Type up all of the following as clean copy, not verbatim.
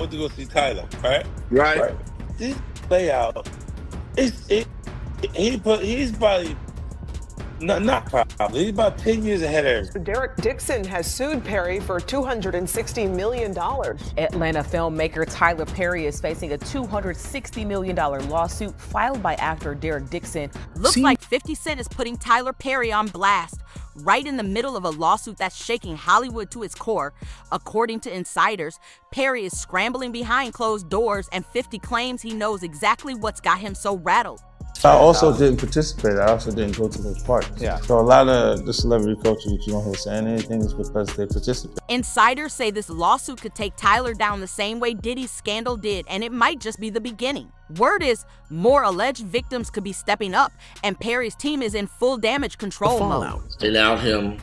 went to go see Tyler, right? Right. This layout, he's probably not probably. He's about 10 years ahead of us. Derek Dixon has sued Perry for $260 million. Atlanta filmmaker Tyler Perry is facing a $260 million lawsuit filed by actor Derek Dixon. Looks like 50 Cent is putting Tyler Perry on blast, right in the middle of a lawsuit that's shaking Hollywood to its core. According to insiders, Perry is scrambling behind closed doors, and 50 claims he knows exactly what's got him so rattled. I also didn't participate. I also didn't go to those parties. Yeah. So a lot of the celebrity culture that you don't hear saying anything is because they participate. Insiders say this lawsuit could take Tyler down the same way Diddy's scandal did, and it might just be the beginning. Word is more alleged victims could be stepping up, and Perry's team is in full damage control mode. They allowed him,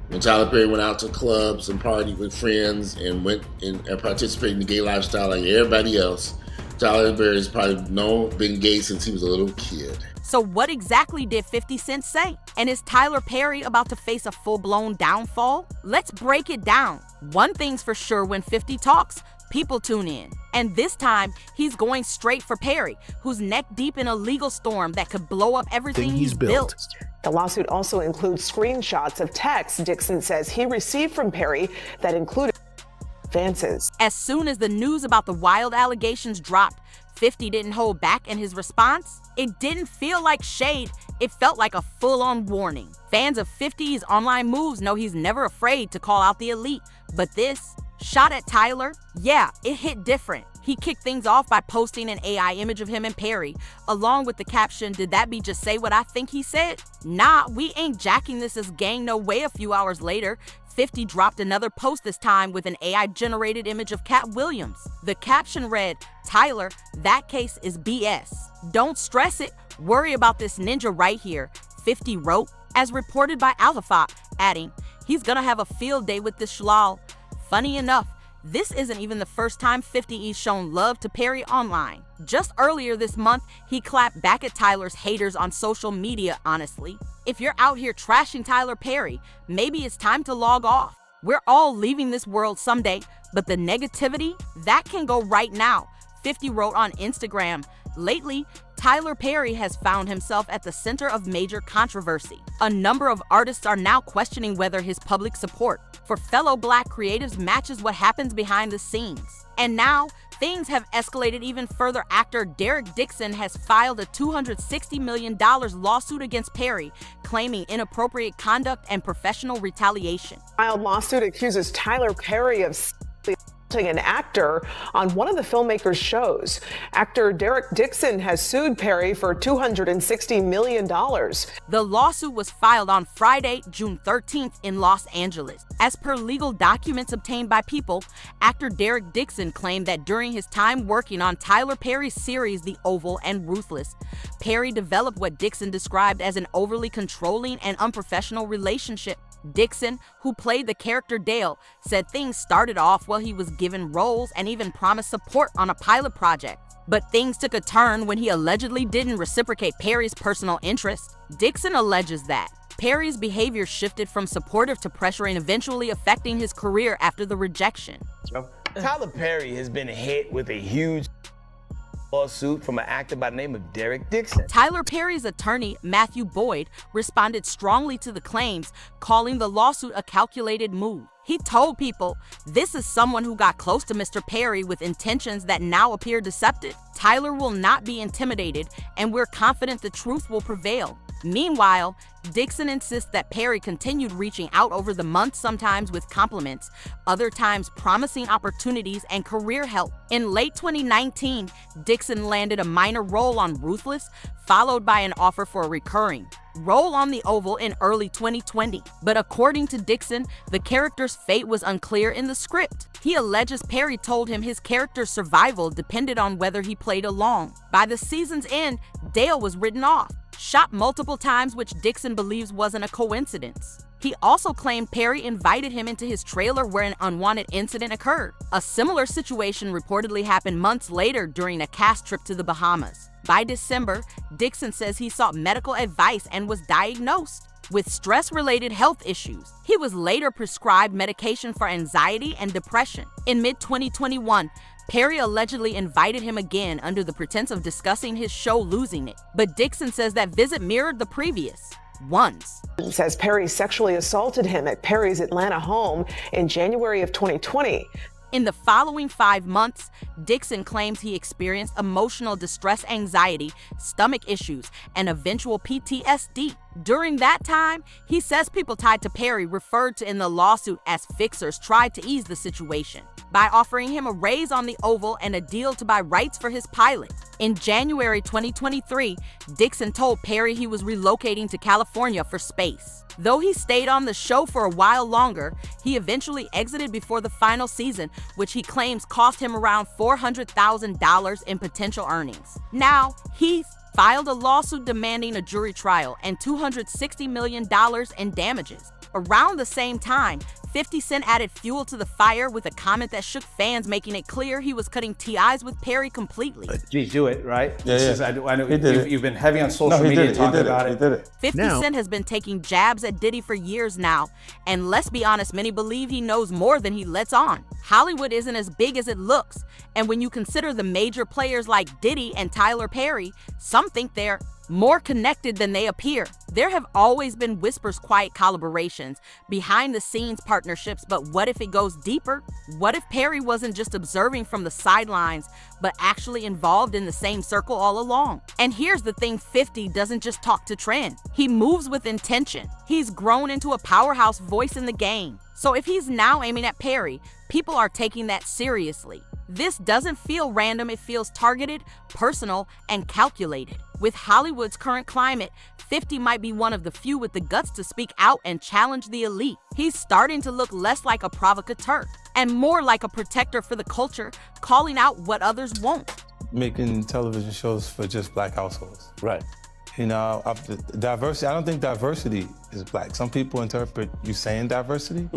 when Tyler Perry went out to clubs and partied with friends and went and participated in the gay lifestyle like everybody else. Tyler Perry's probably been gay since he was a little kid. So what exactly did 50 Cent say? And is Tyler Perry about to face a full-blown downfall? Let's break it down. One thing's for sure, when 50 talks, people tune in. And this time, he's going straight for Perry, who's neck deep in a legal storm that could blow up everything he's built. The lawsuit also includes screenshots of texts Dixon says he received from Perry that included advances. As soon as the news about the wild allegations dropped, 50 didn't hold back in his response. It didn't feel like shade, it felt like a full-on warning. Fans of 50's online moves know he's never afraid to call out the elite, but this shot at Tyler, yeah, it hit different. He kicked things off by posting an AI image of him and Perry, along with the caption, "Did that be just say what I think he said?" Nah, we ain't jacking this as gang, no way. A few hours later, 50 dropped another post, this time with an AI-generated image of Cat Williams. The caption read, "Tyler, that case is BS. Don't stress it. Worry about this ninja right here," 50 wrote, as reported by Alpha, adding, "He's gonna have a field day with this shlal." Funny enough, this isn't even the first time 50's shown love to Perry online. Just earlier this month, he clapped back at Tyler's haters on social media, honestly. If you're out here trashing Tyler Perry, maybe it's time to log off. We're all leaving this world someday, but the negativity, that can go right now, 50 wrote on Instagram. Lately, Tyler Perry has found himself at the center of major controversy. A number of artists are now questioning whether his public support for fellow Black creatives matches what happens behind the scenes. And now, things have escalated even further. Actor Derek Dixon has filed a $260 million lawsuit against Perry, claiming inappropriate conduct and professional retaliation. A lawsuit accuses Tyler Perry of an actor on one of the filmmaker's shows. Actor Derek Dixon has sued Perry for $260 million. The lawsuit was filed on Friday, June 13th in Los Angeles. As per legal documents obtained by People, actor Derek Dixon claimed that during his time working on Tyler Perry's series The Oval and Ruthless, Perry developed what Dixon described as an overly controlling and unprofessional relationship. Dixon, who played the character Dale, said things started off while he was given roles and even promised support on a pilot project. But things took a turn when he allegedly didn't reciprocate Perry's personal interest. Dixon alleges that Perry's behavior shifted from supportive to pressuring, eventually affecting his career after the rejection. Tyler Perry has been hit with a huge lawsuit from an actor by the name of Derek Dixon. Tyler Perry's attorney, Matthew Boyd, responded strongly to the claims, calling the lawsuit a calculated move. He told People, "This is someone who got close to Mr. Perry with intentions that now appear deceptive. Tyler will not be intimidated, and we're confident the truth will prevail." Meanwhile, Dixon insists that Perry continued reaching out over the months, sometimes with compliments, other times promising opportunities and career help. In late 2019, Dixon landed a minor role on Ruthless, followed by an offer for a recurring role on The Oval in early 2020. But according to Dixon, the character's fate was unclear in the script. He alleges Perry told him his character's survival depended on whether he played along. By the season's end, Dale was written off, shot multiple times, which Dixon believes wasn't a coincidence. He also claimed Perry invited him into his trailer where an unwanted incident occurred. A similar situation reportedly happened months later during a cast trip to the Bahamas. By December, Dixon says he sought medical advice and was diagnosed with stress-related health issues. He was later prescribed medication for anxiety and depression. In mid-2021, Perry allegedly invited him again under the pretense of discussing his show Losing It, but Dixon says that visit mirrored the previous ones. Says Perry sexually assaulted him at Perry's Atlanta home in January of 2020. In the following 5 months, Dixon claims he experienced emotional distress, anxiety, stomach issues, and eventual PTSD. During that time, he says people tied to Perry, referred to in the lawsuit as fixers, tried to ease the situation by offering him a raise on the Oval and a deal to buy rights for his pilot. In January 2023, Dixon told Perry he was relocating to California for space. Though he stayed on the show for a while longer, he eventually exited before the final season, which he claims cost him around $400,000 in potential earnings. Now, he's filed a lawsuit demanding a jury trial and $260 million in damages. Around the same time, 50 Cent added fuel to the fire with a comment that shook fans, making it clear he was cutting ties with Perry completely. Geez, do it, right? Yeah, I know you've been heavy on social media talking about it. He did it. 50 Cent has been taking jabs at Diddy for years now, and let's be honest, many believe he knows more than he lets on. Hollywood isn't as big as it looks, and when you consider the major players like Diddy and Tyler Perry, some think they're more connected than they appear. There have always been whispers, quiet collaborations, behind the scenes partnerships, but what if it goes deeper? What if Perry wasn't just observing from the sidelines, but actually involved in the same circle all along? And here's the thing, 50 doesn't just talk to trend. He moves with intention. He's grown into a powerhouse voice in the game. So if he's now aiming at Perry, people are taking that seriously. This doesn't feel random, it feels targeted, personal, and calculated. With Hollywood's current climate, 50 might be one of the few with the guts to speak out and challenge the elite. He's starting to look less like a provocateur and more like a protector for the culture, calling out what others won't. Making television shows for just black households. Right. You know, diversity, I don't think diversity is black. Some people interpret you saying diversity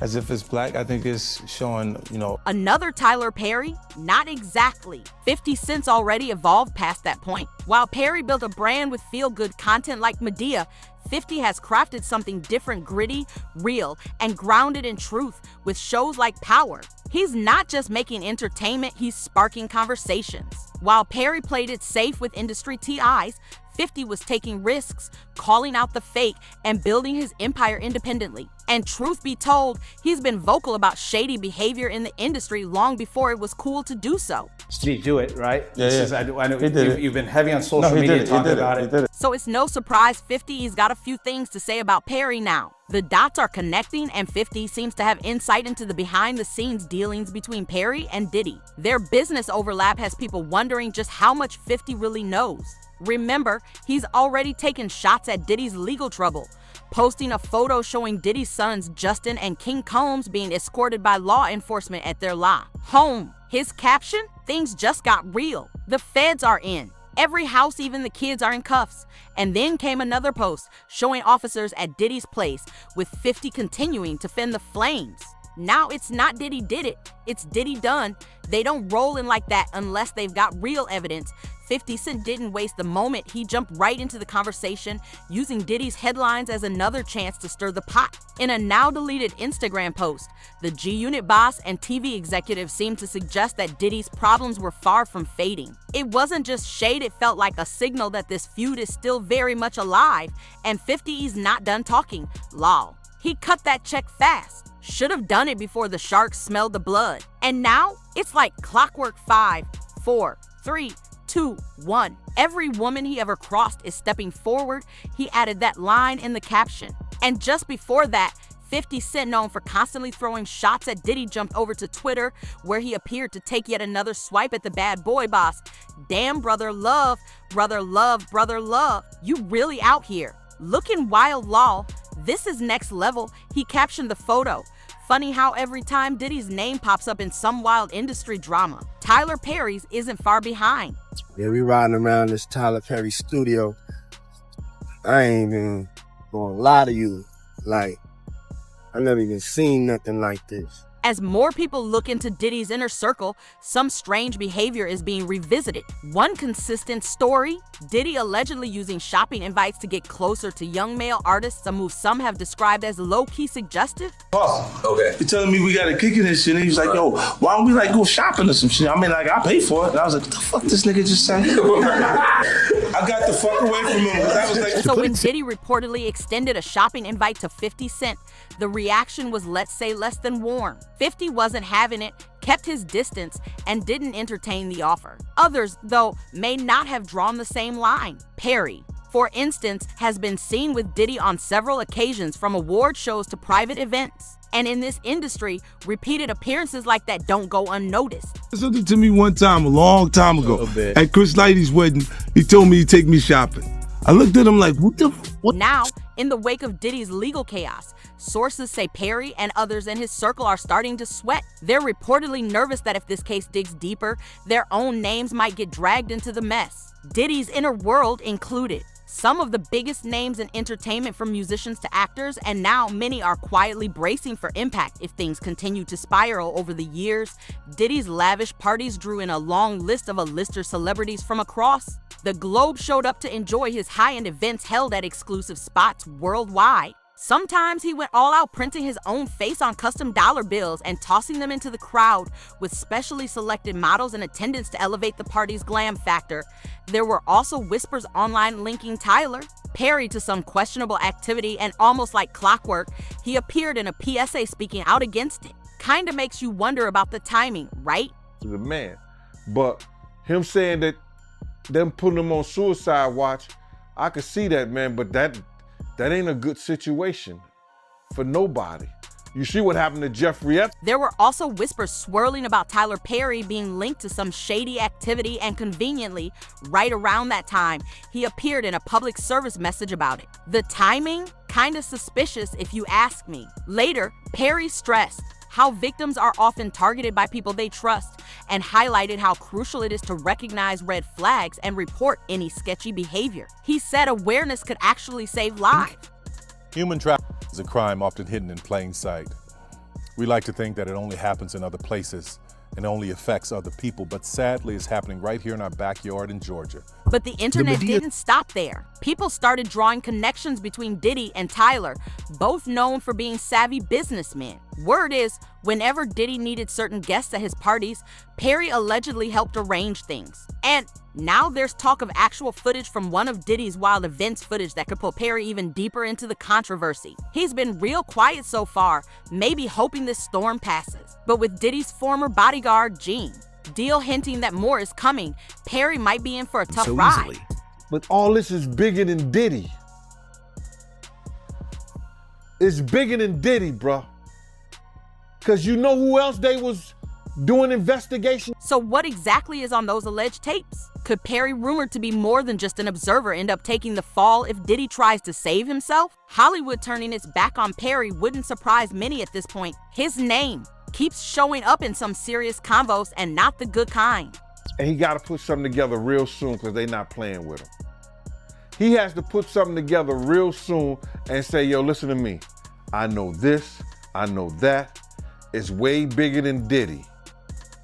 as if it's black. I think it's showing, you know. Another Tyler Perry? Not exactly. 50 Cent's already evolved past that point. While Perry built a brand with feel-good content like Medea, 50 has crafted something different, gritty, real, and grounded in truth with shows like Power. He's not just making entertainment, he's sparking conversations. While Perry played it safe with industry TIs, 50 was taking risks, calling out the fake, and building his empire independently. And truth be told, he's been vocal about shady behavior in the industry long before it was cool to do so. Geez, do it, right? Yeah, I know you've been heavy on social media talking about it. So it's no surprise 50's got a few things to say about Perry now. The dots are connecting, and 50 seems to have insight into the behind-the-scenes dealings between Perry and Diddy. Their business overlap has people wondering just how much 50 really knows. Remember, he's already taken shots at Diddy's legal trouble, posting a photo showing Diddy's sons Justin and King Combs being escorted by law enforcement at their home. His caption? Things just got real. The feds are in. Every house, even the kids, are in cuffs. And then came another post showing officers at Diddy's place, with 50 continuing to fan the flames. Now it's not Diddy did it, it's Diddy done. They don't roll in like that unless they've got real evidence. 50 Cent didn't waste the moment. He jumped right into the conversation, using Diddy's headlines as another chance to stir the pot. In a now-deleted Instagram post, the G-Unit boss and TV executive seemed to suggest that Diddy's problems were far from fading. It wasn't just shade, it felt like a signal that this feud is still very much alive, and 50's not done talking. Lol. He cut that check fast. Should have done it before the sharks smelled the blood. And now, it's like clockwork. 5, 4, 3, 2, 1. Every woman he ever crossed is stepping forward. He added that line in the caption. And just before that, 50 Cent, known for constantly throwing shots at Diddy, jumped over to Twitter, where he appeared to take yet another swipe at the bad boy boss. Damn, brother love, brother love, brother love. You really out here. Looking wild, lol. This is next level. He captioned the photo. Funny how every time Diddy's name pops up in some wild industry drama, Tyler Perry's isn't far behind. Yeah, we riding around this Tyler Perry studio. I ain't even gonna lie to you. Like, I never even seen nothing like this. As more people look into Diddy's inner circle, some strange behavior is being revisited. One consistent story, Diddy allegedly using shopping invites to get closer to young male artists, a move some have described as low-key suggestive. Oh, okay. He telling me we got a kick in this shit, and he was like, yo, why don't we like go shopping or some shit? I mean, like, I pay for it. And I was like, what the fuck this nigga just said? I got the fuck away from him. I was like, so when Diddy reportedly extended a shopping invite to 50 Cent, the reaction was, let's say, less than warm. 50 wasn't having it, kept his distance, and didn't entertain the offer. Others, though, may not have drawn the same line. Perry, for instance, has been seen with Diddy on several occasions, from award shows to private events. And in this industry, repeated appearances like that don't go unnoticed. Something to me one time, a long time ago, at Chris Lighty's wedding, he told me he'd take me shopping. I looked at him like, what? Now, in the wake of Diddy's legal chaos, sources say Perry and others in his circle are starting to sweat. They're reportedly nervous that if this case digs deeper, their own names might get dragged into the mess. Diddy's inner world included. Some of the biggest names in entertainment, from musicians to actors, and now many are quietly bracing for impact if things continue to spiral over the years. Diddy's lavish parties drew in a long list of A-lister celebrities from across the globe showed up to enjoy his high-end events held at exclusive spots worldwide. Sometimes he went all out, printing his own face on custom dollar bills and tossing them into the crowd with specially selected models in attendance to elevate the party's glam factor. There were also whispers online linking Tyler Perry to some questionable activity, and almost like clockwork, he appeared in a PSA speaking out against it. Kinda makes you wonder about the timing, right? To the man. But him saying that them putting him on suicide watch, I could see that, man, but that ain't a good situation for nobody. You see what happened to Jeffrey Epstein? There were also whispers swirling about Tyler Perry being linked to some shady activity, and conveniently, right around that time, he appeared in a public service message about it. The timing? Kinda suspicious if you ask me. Later, Perry stressed how victims are often targeted by people they trust, and highlighted how crucial it is to recognize red flags and report any sketchy behavior. He said awareness could actually save lives. Human trafficking is a crime often hidden in plain sight. We like to think that it only happens in other places and only affects other people, but sadly it's happening right here in our backyard in Georgia. But the internet didn't stop there. People started drawing connections between Diddy and Tyler, both known for being savvy businessmen. Word is, whenever Diddy needed certain guests at his parties, Perry allegedly helped arrange things. And now there's talk of actual footage from one of Diddy's wild events footage that could pull Perry even deeper into the controversy. He's been real quiet so far, maybe hoping this storm passes. But with Diddy's former bodyguard, Gene, deal hinting that more is coming, Perry might be in for a tough ride. But all this is bigger than Diddy. It's bigger than Diddy, bro. Cause you know who else they was doing investigation? So what exactly is on those alleged tapes? Could Perry, rumored to be more than just an observer, end up taking the fall if Diddy tries to save himself? Hollywood turning its back on Perry wouldn't surprise many at this point. His name keeps showing up in some serious convos, and not the good kind. And he gotta put something together real soon, because they not playing with him. He has to put something together real soon and say, yo, listen to me. I know this, I know that. It's way bigger than Diddy.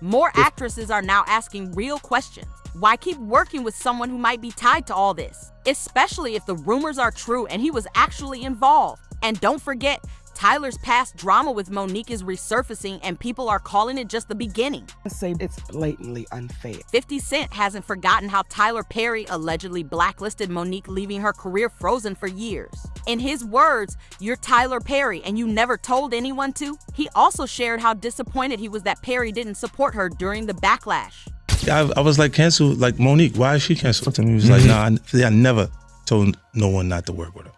More actresses are now asking real questions. Why keep working with someone who might be tied to all this? Especially if the rumors are true and he was actually involved. And don't forget, Tyler's past drama with Monique is resurfacing, and people are calling it just the beginning. I say it's blatantly unfair. 50 Cent hasn't forgotten how Tyler Perry allegedly blacklisted Monique, leaving her career frozen for years. In his words, "You're Tyler Perry and you never told anyone to?" He also shared how disappointed he was that Perry didn't support her during the backlash. I was like, cancel, like, Monique, why is she canceled? And he was like, nah, I never told no one not to work with her.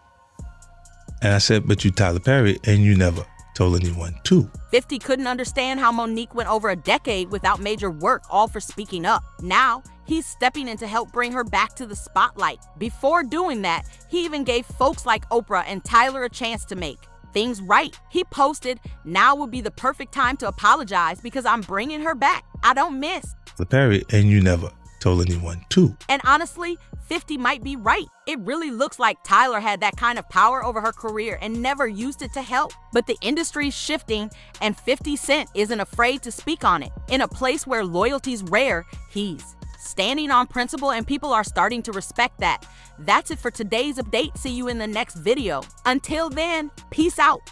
And I said, but you Tyler Perry, and you never told anyone to. 50 couldn't understand how Monique went over a decade without major work, all for speaking up. Now, he's stepping in to help bring her back to the spotlight. Before doing that, he even gave folks like Oprah and Tyler a chance to make things right. He posted, "Now would be the perfect time to apologize because I'm bringing her back. I don't miss." Tyler Perry, and you never told anyone to. And honestly, 50 might be right. It really looks like Tyler had that kind of power over her career and never used it to help. But the industry's shifting, and 50 Cent isn't afraid to speak on it. In a place where loyalty's rare, he's standing on principle, and people are starting to respect that. That's it for today's update. See you in the next video. Until then, peace out.